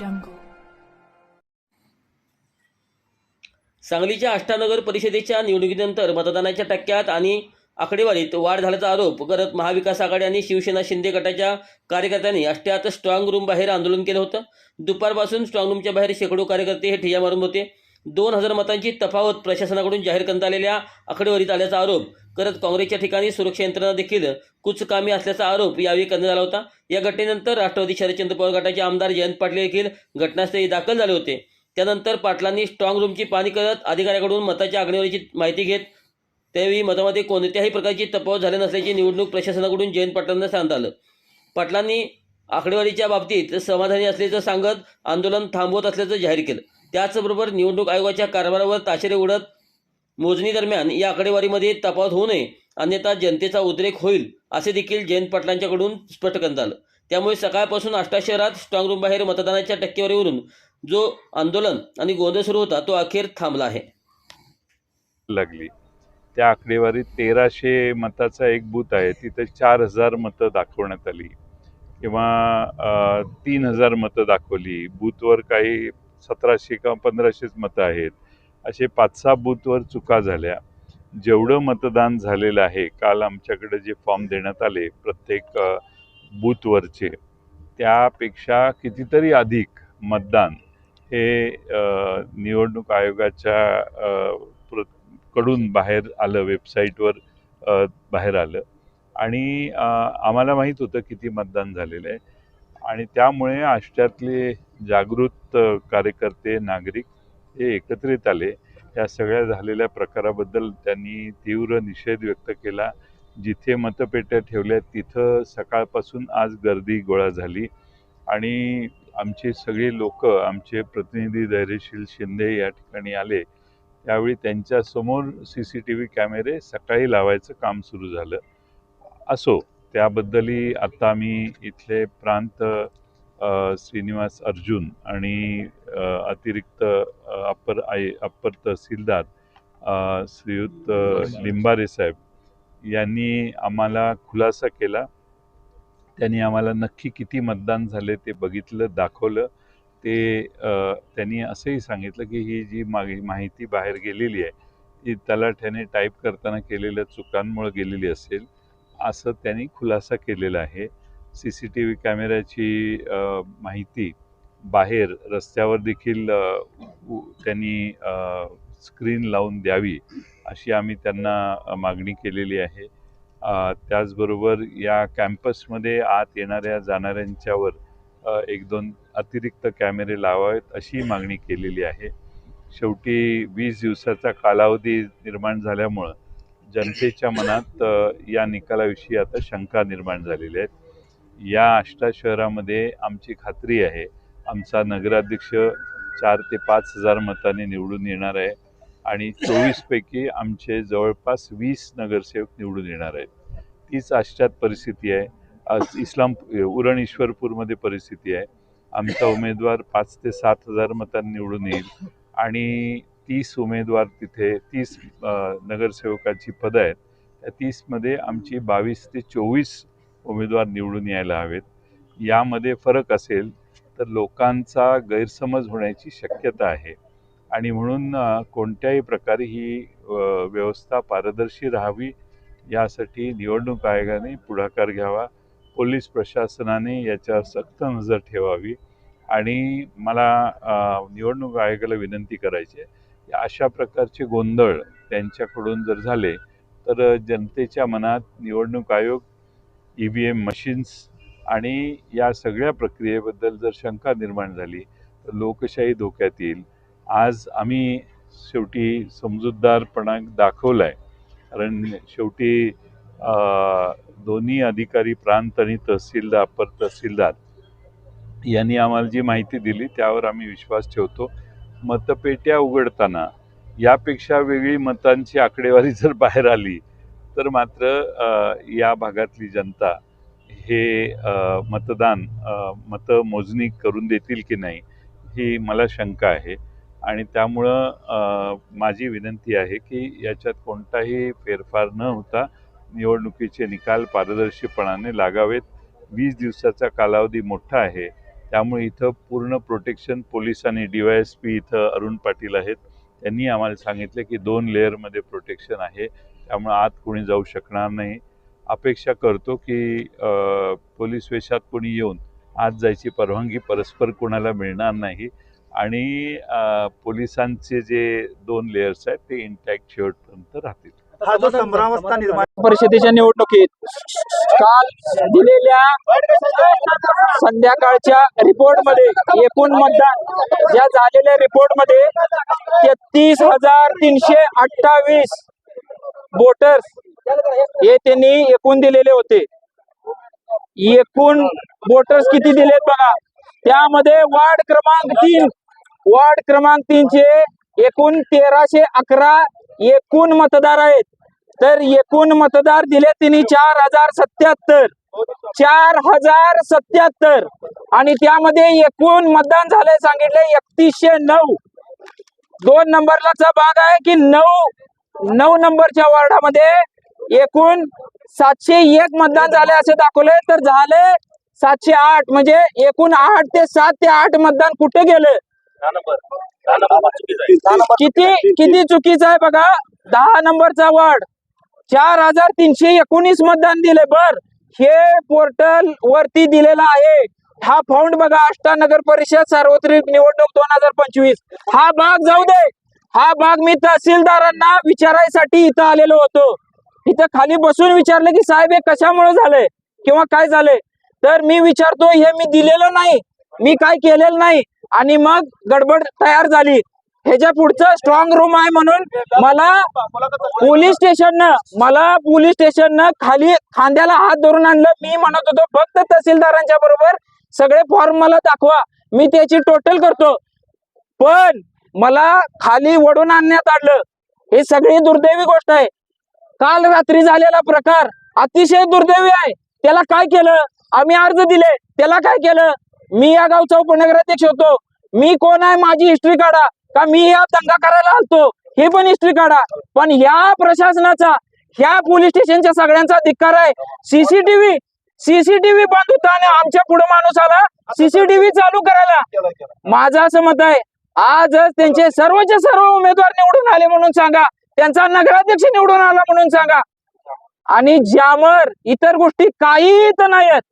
jungle. सांगलीच्या आष्टानगर परिषदेच्या निवडणुकीनंतर मतदानाच्या टक्क्यात आणि आकडेवारीत वाढ झाल्याचा आरोप करत महाविकास आघाडी आणि शिवसेना शिंदे गटाच्या कार्यकर्त्यांनी आष्ट्यात स्ट्रॉंग रूम बाहेर आंदोलन केलं होतं. दुपारपासून स्ट्रॉंग रूमच्या बाहेर शेकडो कार्यकर्ते हे ठिय्या मारून होते. 2000 मतांची तफावत प्रशासनाकडून जाहीर करण्यात आलेल्या आकडेवारीत आल्याचा आरोप करत काँग्रेसच्या ठिकाणी सुरक्षा यंत्रणा देखील कुचकामी असल्याचा आरोप यावेळी करण्यात आला होता. या घटनेनंतर राष्ट्रवादी शरदचंद्र पवार गटाचे आमदार जयंत पाटील देखील घटनास्थळी दाखल झाले होते. त्यानंतर पाटलांनी स्ट्रॉंग रूमची पाहणी करत अधिकाऱ्याकडून मताच्या आकडेवारीची माहिती घेत त्यावेळी मतामध्ये कोणत्याही प्रकारची तफावत झाली नसल्याची निवडणूक प्रशासनाकडून जयंत पाटलांना सांगण्यात आलं. पाटलांनी आकडेवारीच्या बाबतीत समाधानी असल्याचं सांगत आंदोलन थांबवत असल्याचं जाहीर केलं. त्याचबरोबर निवडणूक आयोगाच्या कारभारावर ताशेरे उडत मोजणी दरम्यान या आकडेवारीमध्ये तफावत होऊ नये अन्यथा जनतेचा उद्रेक होईल असे देखील जयंत पाटलांच्याकडून स्पष्ट करण्यात आलं. त्यामुळे सकाळपासून आष्टा शहरात स्ट्रॉंग रूम बाहेर मतदानाच्या टक्केवारीवरून जो आंदोलन आणि गोंधळ सुरू होता तो अखेर थांबला आहे. लागली त्या आकडेवारीत 1300 मताचा एक बूथ आहे, तिथे 4000 मतं दाखवण्यात आली किंवा 3000 मतं दाखवली. बूथवर काही 1700 किंवा 1500 मतं आहेत. असे 5-6 बूथवर चुका झाल्या. जेवढं मतदान झालेलं आहे, काल आमच्याकडे जे फॉर्म देण्यात आले प्रत्येक बूथवरचे, त्यापेक्षा कितीतरी अधिक मतदान हे निवडणूक आयोगाच्या कडून बाहेर आलं, वेबसाईटवर बाहेर आलं आणि आम्हाला माहीत होतं किती मतदान झालेलं आहे आणि त्यामुळे आष्ट्यातले जागृत कार्यकर्ते, नागरिक हे एकत्रित आले. या सगळ्या झालेल्या प्रकाराबद्दल त्यांनी तीव्र निषेध व्यक्त केला. जिथे मतपेट्या ठेवल्या तिथं सकाळपासून आज गर्दी गोळा झाली आणि आमचे सगळे लोक, आमचे प्रतिनिधी धैर्यशील शिंदे या ठिकाणी आले. त्यावेळी त्यांच्यासमोर CCTV कॅमेरे सकाळी लावायचं काम सुरू झालं. असो, त्याबद्दलही आता आम्ही इथले प्रांत श्रीनिवास अर्जुन आणि अतिरिक्त अप्पर तहसीलदार श्रीयुत लिंबारे साहेब यांनी आम्हाला खुलासा केला. त्यांनी आम्हाला नक्की किती मतदान झाले ते बघितलं, दाखवलं. ते त्यांनी असंही सांगितलं की ही जी माहिती बाहेर गेलेली आहे ती तलाठ्याने टाईप करताना केलेल्या चुकांमुळे गेलेली असेल, असं त्यांनी खुलासा केलेला आहे. CCTV कॅमेऱ्याची माहिती बाहेर रस्त्यावर देखील त्यांनी स्क्रीन लावून द्यावी अशी आम्ही त्यांना मागणी केलेली आहे. त्याचबरोबर या कॅम्पसमध्ये आत येणाऱ्या जाणाऱ्यांच्यावर 1-2 अतिरिक्त कॅमेरे लावावेत अशी मागणी केलेली आहे. शेवटी 20 दिवसाचा कालावधी निर्माण झाल्यामुळं जनतेच्या मनात या निकालाविषयी आता शंका निर्माण झालेल्या आहेत. या आष्टा शहरामध्ये आमची खात्री आहे आमचा नगराध्यक्ष 4 ते 5 हजार मतांनी निवडून येणार आहे आणि 24 पैकी आमचे जवळपास 20 नगरसेवक निवडून येणार आहेत. तीच आष्ट्यात परिस्थिती आहे. उरण ईश्वरपूरमध्ये परिस्थिती आहे. आमचा उमेदवार 5 ते 7 हजार मतांनी निवडून येईल आणि 30 उमेदवार तिथे 30 नगरसेवकाची पदं आहेत. त्या 30मध्ये आमची 22 ते 24 उमेदवार निवडून यायला हवेत. यामध्ये फरक असेल तर लोकांचा गैरसमज होण्याची शक्यता आहे आणि म्हणून कोणत्याही प्रकारे ही व्यवस्था पारदर्शी राहावी यासाठी निवडणूक आयोगाने पुढाकार घ्यावा. पोलीस प्रशासनाने याच्यावर सक्त नजर ठेवावी आणि मला निवडणूक आयोगाला विनंती करायची आहे अशा प्रकारचे गोंधळ त्यांच्याकडून जर झाले तर जनतेच्या मनात निवडणूक आयोग, EVM मशीन्स आणि या सगळ्या प्रक्रियेबद्दल जर शंका निर्माण झाली तर लोकशाही धोक्यात येईल. आज आम्ही शेवटी समजूतदारपणा दाखवला आहे, कारण शेवटी दोन्ही अधिकारी, प्रांत आणि तहसीलदार, अप्पर तहसीलदार यांनी आम्हाला जी माहिती दिली त्यावर आम्ही विश्वास ठेवतो. मतपेट्या उघडताना यापेक्षा वेगळी मतांची आकडेवारी जर बाहेर आली तर मात्र या भागातली जनता हे मतमोजणी करून देतील की नाही ही मला शंका आहे आणि त्यामुळं माझी विनंती आहे की याच्यात कोणताही फेरफार न होता निवडणुकीचे निकाल पारदर्शीपणाने लागावेत. 20 दिवसाचा कालावधी मोठा आहे त्यामुळे इथं पूर्ण प्रोटेक्शन पोलिसांनी DYSP इथं अरुण पाटील आहेत, त्यांनी आम्हाला सांगितलं की 2 लेअरमध्ये प्रोटेक्शन आहे, त्यामुळे आत कोणी जाऊ शकणार नाही. अपेक्षा करतो की पोलीस वेशात कोणी येऊन आत जायची परवानगी परस्पर कोणाला मिळणार नाही आणि पोलिसांचे जे 2 लेयर्स आहेत ते इंटॅक्ट शेवटपर्यंत राहतील. हा जो संभ्रमावस्था निर्माण परिषदेच्या निवडणुकीत काल दिलेल्या संध्याकाळच्या रिपोर्टमध्ये एकूण मतदान ज्या झालेल्या रिपोर्टमध्ये 33,328 वोटर्स हे त्यांनी एकूण दिलेले होते. एकूण वोटर्स किती दिलेत बघा, त्यामध्ये वार्ड क्रमांक 3 चे एकूण 1311 एकूण मतदार आहेत. तर एकूण मतदार दिले त्यांनी 4077 आणि त्यामध्ये एकूण मतदान झाले सांगितले 3109. 2 नंबरचा भाग आहे की 9 नंबरच्या वार्डामध्ये एकूण 701 मतदान झाले असे दाखवले, तर झाले 708. म्हणजे एकूण 7 ते 8 मतदान कुठे गेले, किती चुकीचं आहे बघा. 10 नंबरचा वार्ड 4319 मतदान दिले. बर, हे पोर्टल वरती दिलेला आहे. हा फाउंड बघा, आष्टा नगर परिषद सार्वत्रिक निवडणूक 2025. हा भाग जाऊ दे, हा भाग मी तहसीलदारांना विचारायसाठी इथं आलेलो होतो. इथं खाली बसून विचारले की साहेब हे कशामुळे झालंय किंवा काय झालंय, तर मी विचारतो हे मी दिलेलं नाही, मी काय केलेलं नाही, आणि मग गडबड तयार झाली. ह्याच्या पुढचं स्ट्रॉंग रूम आहे म्हणून मला पोलीस स्टेशननं खाली खांद्याला हात धरून आणलं. मी म्हणत होतो फक्त तहसीलदारांच्या बरोबर सगळे फॉर्म मला दाखवा, मी त्याची टोटल करतो, पण मला खाली वडून आणण्यात आलं. हे सगळी दुर्दैवी गोष्ट आहे. काल रात्री झालेला प्रकार अतिशय दुर्दैवी आहे. त्याला काय केलं, आम्ही अर्ज दिले, त्याला काय केलं. मी या गावचा उपनगराध्यक्ष होतो, मी कोण आहे माझी हिस्ट्री काढा, का मी या दंगा करायला आलतो हे पण हिस्ट्री काढा. पण ह्या प्रशासनाचा, ह्या पोलीस स्टेशनच्या सगळ्यांचा धिक्कार आहे. सीसीटीव्ही बंद होता आणि आमच्या पुढे माणूस आला सीसीटीव्ही चालू करायला. माझं असं मत आहे, आजच त्यांचे सर्वचे सर्व उमेदवार निवडून आले म्हणून सांगा, त्यांचा नगराध्यक्ष निवडून आला म्हणून सांगा, आणि ज्यावर इतर गोष्टी काही नाहीयेत.